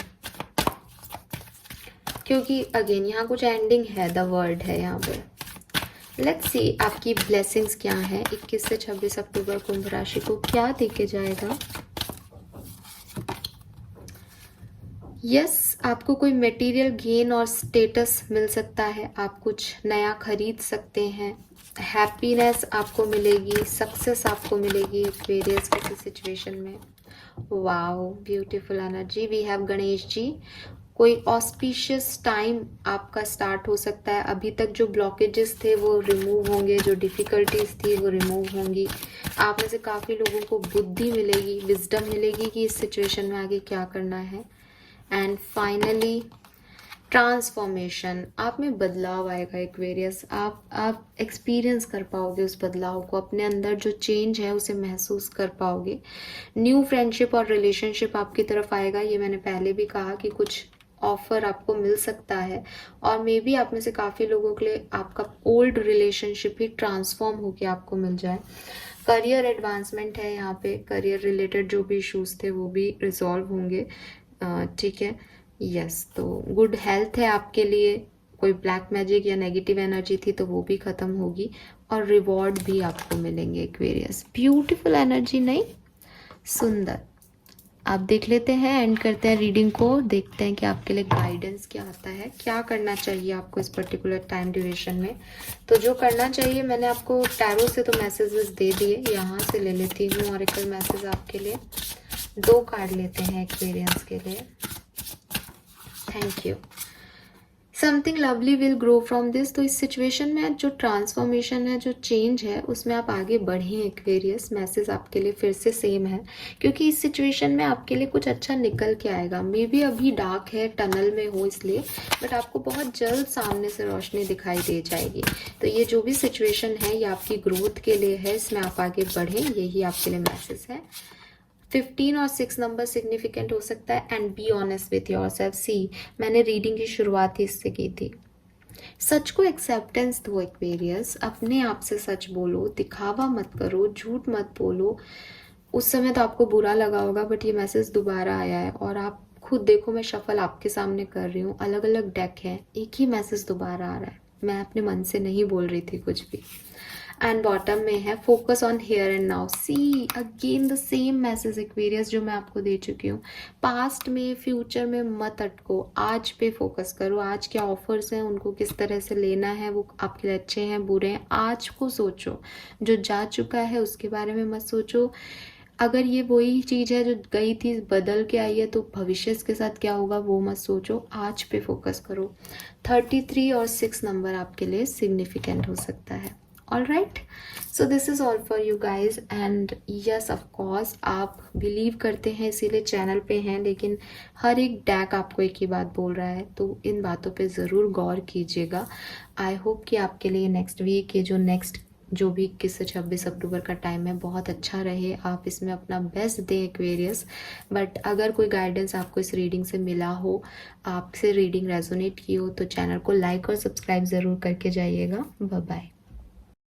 क्योंकि अगेन यहाँ कुछ एंडिंग है, द वर्ड है यहाँ पे। लेट्स सी आपकी ब्लेसिंग्स क्या है 21 से 26 अक्टूबर कुंभ राशि को क्या देके जाएगा। यस, आपको कोई मटेरियल गेन और स्टेटस मिल सकता है, आप कुछ नया खरीद सकते हैं, हैप्पीनेस आपको मिलेगी, सक्सेस आपको मिलेगी वेरियस किसी सिचुएशन में। Wow, beautiful energy. We have Ganesh ji. कोई ऑस्पिशियस टाइम आपका स्टार्ट हो सकता है, अभी तक जो ब्लॉकेजेस थे वो रिमूव होंगे, जो डिफ़िकल्टीज थी वो रिमूव होंगी। आप में से काफ़ी लोगों को बुद्धि मिलेगी, विजडम मिलेगी कि इस सिचुएशन में आगे क्या करना है। एंड फाइनली ट्रांसफॉर्मेशन, आप में बदलाव आएगा एक्वेरियस। आप एक्सपीरियंस कर पाओगे उस बदलाव को, अपने अंदर जो चेंज है उसे महसूस कर पाओगे। न्यू फ्रेंडशिप और रिलेशनशिप आपकी तरफ आएगा। ये मैंने पहले भी कहा कि कुछ ऑफर आपको मिल सकता है, और मे बी आप में से काफ़ी लोगों के लिए आपका ओल्ड रिलेशनशिप ही ट्रांसफॉर्म होकर आपको मिल जाए। करियर एडवांसमेंट है यहाँ पे, करियर रिलेटेड जो भी इश्यूज थे वो भी रिजॉल्व होंगे, ठीक है। यस, तो गुड हेल्थ है आपके लिए, कोई ब्लैक मैजिक या नेगेटिव एनर्जी थी तो वो भी ख़त्म होगी, और रिवॉर्ड भी आपको मिलेंगे एक्वेरियस। ब्यूटीफुल एनर्जी, नहीं सुंदर। आप देख लेते हैं, एंड करते हैं रीडिंग को, देखते हैं कि आपके लिए गाइडेंस क्या आता है, क्या करना चाहिए आपको इस पर्टिकुलर टाइम ड्यूरेशन में। तो जो करना चाहिए, मैंने आपको टैरो से तो मैसेजेस दे दिए, यहाँ से ले लेती हूँ ऑरेकल मैसेज आपके लिए। 2 कार्ड लेते हैं एक्सपीरियंस के लिए। Thank you. Something lovely will grow from this. तो इस सिचुएशन में जो ट्रांसफॉर्मेशन है, जो चेंज है, उसमें आप आगे बढ़ें एक्वेरियस। मैसेज आपके लिए फिर से सेम है, क्योंकि इस सिचुएशन में आपके लिए कुछ अच्छा निकल के आएगा। मे बी अभी डार्क है, टनल में हो इसलिए, बट आपको बहुत जल्द सामने से रोशनी दिखाई दे जाएगी। तो ये जो भी सिचुएशन है ये आपकी ग्रोथ के लिए है, इसमें आप आगे बढ़ें, यही आपके लिए मैसेज है। 15 और 6 नंबर सिग्निफिकेंट हो सकता है। And be honest with yourself. See, मैंने रीडिंग की शुरुआत ही इससे की थी। सच को एक्सेप्टेंस दो एक्वेरियस, अपने आप से सच बोलो, दिखावा मत करो, झूठ मत बोलो। उस समय तो आपको बुरा लगा होगा, बट ये मैसेज दोबारा आया है और आप खुद देखो, मैं शफल आपके सामने कर रही हूँ, अलग अलग डेक है, एक ही मैसेज दोबारा आ रहा है। मैं अपने मन से नहीं बोल रही थी कुछ भी। एंड बॉटम में है focus on here and now. See again the same message Aquarius जो मैं आपको दे चुकी हूँ। पास्ट में, फ्यूचर में मत अटको, आज पे फोकस करो। आज क्या ऑफर्स हैं, उनको किस तरह से लेना है, वो आपके लिए अच्छे हैं बुरे हैं, आज को सोचो। जो जा चुका है उसके बारे में मत सोचो। अगर ये वही चीज़ है जो गई थी, बदल के आई है, तो भविष्य के साथ क्या होगा वो मत सोचो, आज पे फोकस करो। 33 और 6 नंबर आपके लिए सिग्निफिकेंट हो सकता है। All right, so this is all for you guys. And yes of course, आप बिलीव करते हैं इसीलिए चैनल पे हैं, लेकिन हर एक डैक आपको एक ही बात बोल रहा है, तो इन बातों पे ज़रूर गौर कीजिएगा। आई होप कि आपके लिए नेक्स्ट वीक, ये जो भी 21 से 26 अक्टूबर का टाइम है, बहुत अच्छा रहे। आप इसमें अपना बेस्ट दें एक्वेरियस। बट अगर कोई गाइडेंस आपको इस रीडिंग से मिला हो, आपसे रीडिंग रेजोनेट की हो, तो चैनल को लाइक और सब्सक्राइब ज़रूर करके जाइएगा। Bye bye.